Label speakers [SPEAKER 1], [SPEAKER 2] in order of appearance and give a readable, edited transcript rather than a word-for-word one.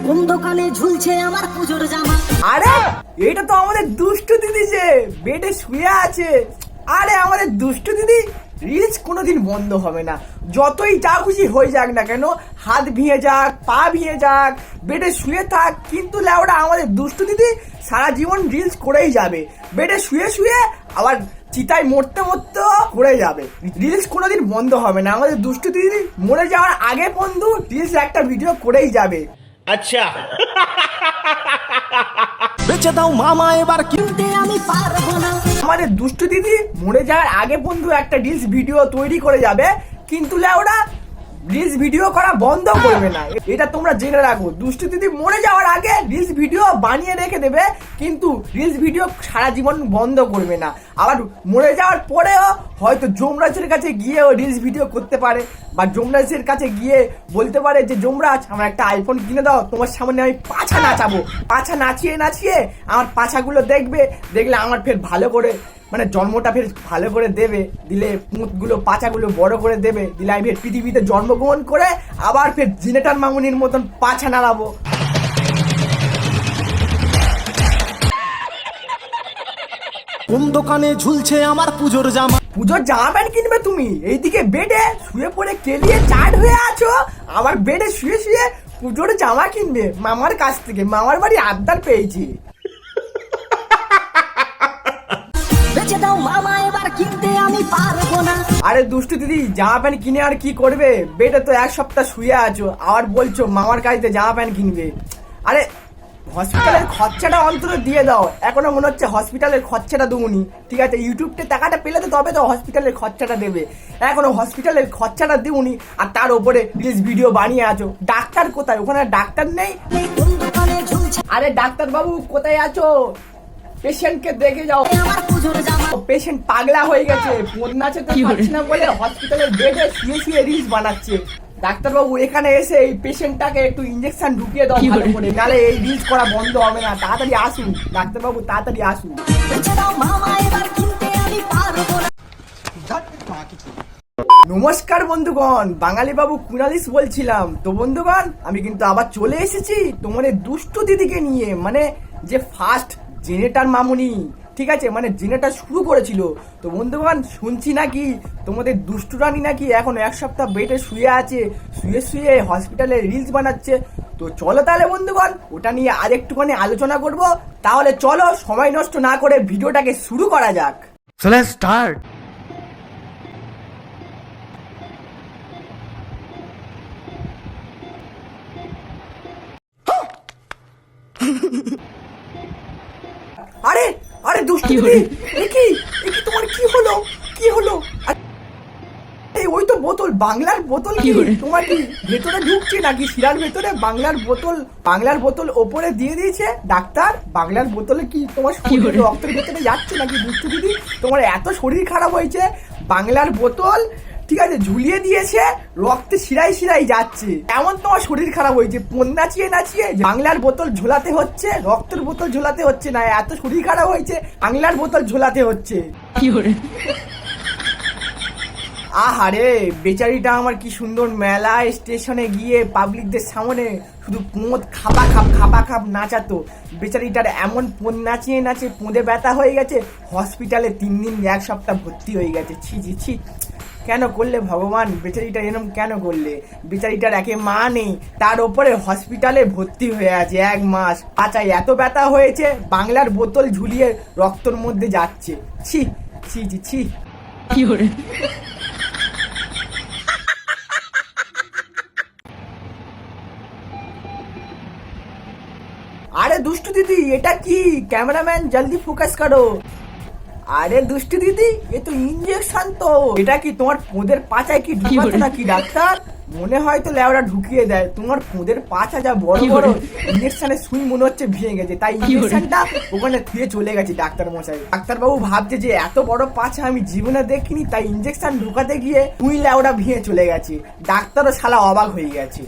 [SPEAKER 1] কোন দোকানে ঝুলছে আমার পুজোর জামা।
[SPEAKER 2] আরে এটা তো আমাদের দুষ্টু দিদি যে বেডে শুয়ে আছে। আরে আমাদের দুষ্টু দিদি রিলস কোনোদিন বন্ধ হবে না, যতই যা খুশি হয়ে যাক না কেন, হাত ভেঙে যাক, পা ভেঙে যাক, বেডে শুয়ে থাক, কিন্তু লেওড়া আমাদের দুষ্টু দিদি সারা জীবন রিলস করেই যাবে। বেডে শুয়ে শুয়ে আবার চিতায় মরতে মরতে করে যাবে। রিলস কোনোদিন বন্ধ হবে না। আমাদের দুষ্টু দিদি মরে যাওয়ার আগে বন্ধু রিলস একটা ভিডিও করেই যাবে।
[SPEAKER 3] আচ্ছা
[SPEAKER 4] বেঁচে দাও মামা এবার
[SPEAKER 1] কিনতে আমি পারবো না।
[SPEAKER 2] আমাদের দুষ্টু দিদি মরে যাওয়ার আগে বন্ধু একটা রিলস ভিডিও তৈরি করে যাবে, কিন্তু ওরা রিলস ভিডিও করা বন্ধ করবে না। এটা তোমরা জেনে রাখো, দুষ্টু দিদি মরে যাওয়ার আগে রিলস ভিডিও বানিয়ে রেখে দেবে, কিন্তু রিলস ভিডিও সারা জীবন বন্ধ করবে না। আবার মরে যাওয়ার পরেও হয়তো যমরাজের কাছে গিয়ে ও রিলস ভিডিও করতে পারে, বা যমরাজের কাছে গিয়ে বলতে পারে যে যমরাজ আমার একটা আইফোন কিনে দাও, তোমার সামনে আমি পাছা নাচাবো। পাছা নাচিয়ে নাচিয়ে আমার পাছাগুলো দেখবে, দেখলে আমার ফের ভালো করে মানে জন্মটা ফের ভালো করে দেবে, দিলে পুঁতগুলো পাছাগুলো বড় করে দেবে, দিলে আমি ফের পৃথিবীতে জন্মগ্রহণ করে আবার ফের জিনেটার মামুনির মতন পাছা নাড়াবো।
[SPEAKER 4] কোন দোকানে ঝুলছে আমার পুজোর জামা।
[SPEAKER 2] পুজোর জামা প্যান্ট কিনবে তুমি, এইদিকে বেডে শুয়ে পড়ে কেলিয়ে চাট হয়ে আছো, আবার বেডে শুয়ে শুয়ে পুজোর জামা কিনবে মামার কাছ থেকে। মামার বাড়ি আবদার পেয়েছি।
[SPEAKER 1] বেঁচে দাও মামা এবার কিনতে আমি পারবো না।
[SPEAKER 2] আরে দুষ্টু দিদি জামা প্যান্ট কিনে আর কি করবে, বেডে তো এক সপ্তাহ শুয়ে আছো, আবার বলছো মামার কাছে জামা প্যান্ট কিনবে। আরে হসপিটালের খরচাটা অন্তত দিয়ে দাও। এখনো মনে হচ্ছে হসপিটালের খরচাটা দেবনি। ঠিক আছে, ইউটিউবতে টাকাটা পেলে তো তবে তো হসপিটালের খরচাটা দেবে। এখনো হসপিটালের খরচাটা দেবনি, আর তার উপরে রিলস ভিডিও বানিয়ে আছো। ডাক্তার কোথায়? ওখানে ডাক্তার নেই।
[SPEAKER 1] কোন দোকানে ঝুলছে
[SPEAKER 2] আরে ডাক্তার বাবু কোথায় আছো? পেশেন্টকে দেখে যাও।
[SPEAKER 1] আমার পুজোর জামা।
[SPEAKER 2] পেশেন্ট পাগলা হয়ে গেছে, ফোন নাচে তো পারছে না বলে হসপিটালের বেডে শুয়ে শুয়ে রিলস বানাচ্ছে। ডাক্তারবাবু এখানে এসে এই পেশেন্টটাকে একটু ইঞ্জেকশন ঢুকিয়ে দাও ভালো করে, নাহলে এই রিলস করা বন্ধ হবে না। তাড়াতাড়ি আসুন ডাক্তারবাবু, তাড়াতাড়ি আসুন।
[SPEAKER 1] বেঁচে দাও মামা এবার কিনতে আমি পারবো না।
[SPEAKER 2] নমস্কার বন্ধুগণ, বাঙালি বাবু কুনালিস বলছিলাম। তো বন্ধুগণ আমি কিন্তু আবার চলে এসেছি তোমাদের দুষ্টু দিদিকে নিয়ে, মানে যে ফার্স্ট জেনেটার মামুনি। ঠিক আছে, মানে জেনেটা শুরু করেছিল। তো বন্ধুগণ শুনছি নাকি তোমাদের দুষ্টু রানী নাকি এখন এক সপ্তাহ বেডে শুয়ে আছে, শুয়ে শুয়ে হসপিটালে রিলস বানাচ্ছে। তো চলো তাহলে বন্ধুগণ ওটা নিয়ে আর একটুখানি আলোচনা করব। তাহলে চলো সময় নষ্ট না করে ভিডিওটাকে শুরু করা যাক।
[SPEAKER 4] So let's start.
[SPEAKER 2] আরে আরে দুষ্টু দিদি, একি তোমার কি হলো? কি হলো? এই ওই তো বোতল, বাংলার বোতল। কি তোমার কি ভেতরে ঢুকছে নাকি শিরার ভেতরে? বাংলার বোতল ওপরে দিয়ে দিয়েছে ডাক্তার। বাংলার বোতলে কি তোমার রক্তের ভেতরে যাচ্ছে নাকি দুষ্টু দিদি? তোমার এত শরীর খারাপ হয়েছে, বাংলার বোতল ঠিক আছে ঝুলিয়ে দিয়েছে, রক্তে শিরাই শিরাই যাচ্ছে, এমন তোমার শরীর খারাপ হয়েছে। ফোন নাচিয়ে নাচিয়ে বাংলার বোতল ঝোলাতে হচ্ছে, রক্তের বোতল ঝোলাতে হচ্ছে না। এত শরীর খারাপ হয়েছে বাংলার বোতল ঝোলাতে হচ্ছে। আহারে বেচারিটা আমার কি সুন্দর মেলা স্টেশনে গিয়ে পাবলিকদের সামনে শুধু পোঁদ খাপা খাপ নাচাতো। বেচারিটার এমন পোঁদ নাচিয়ে নাচিয়ে পোঁদে ব্যথা হয়ে গেছে, হসপিটালে 3 দিন 1 সপ্তাহ ভর্তি হয়ে গেছে। ছি কেন করলে ভগবান? বেচারিটা এরকম কেন করলে? বেচারিটার একে মা নেই, তার ওপরে হসপিটালে ভর্তি হয়ে আছে 1 মাস। পাচায় এত ব্যথা হয়েছে, বাংলার বোতল ঝুলিয়ে রক্তর মধ্যে যাচ্ছে। ছি আরে দুষ্টু দিদি এটা কি? ক্যামেরাম্যান জলদি ফোকাস করো। আরে দুষ্টু দিদি এ তো ইঞ্জেকশন। তো এটা কি তোমার পোঁদের পাচায় কি ঢুকাতো নাকি ডাক্তার? মনে হয় তো লেওরা ঢুকিয়ে দেয়। তোমার পোঁদের পাচা যা বড় বড়, ইঞ্জেকশনের সুই মনে হচ্ছে ভেঙে গেছে, তাই ইঞ্জেকশনটা ওখানে ধুয়ে চলে গেছে ডাক্তার মশাই। ডাক্তারবাবু ভাবছে যে এত বড় পাচা আমি জীবনে দেখিনি, তাই ইঞ্জেকশন ঢুকাতে গিয়ে সুই লেওরা ভেঙে চলে গেছে। ডাক্তারও শালা অবাক হয়ে গেছে।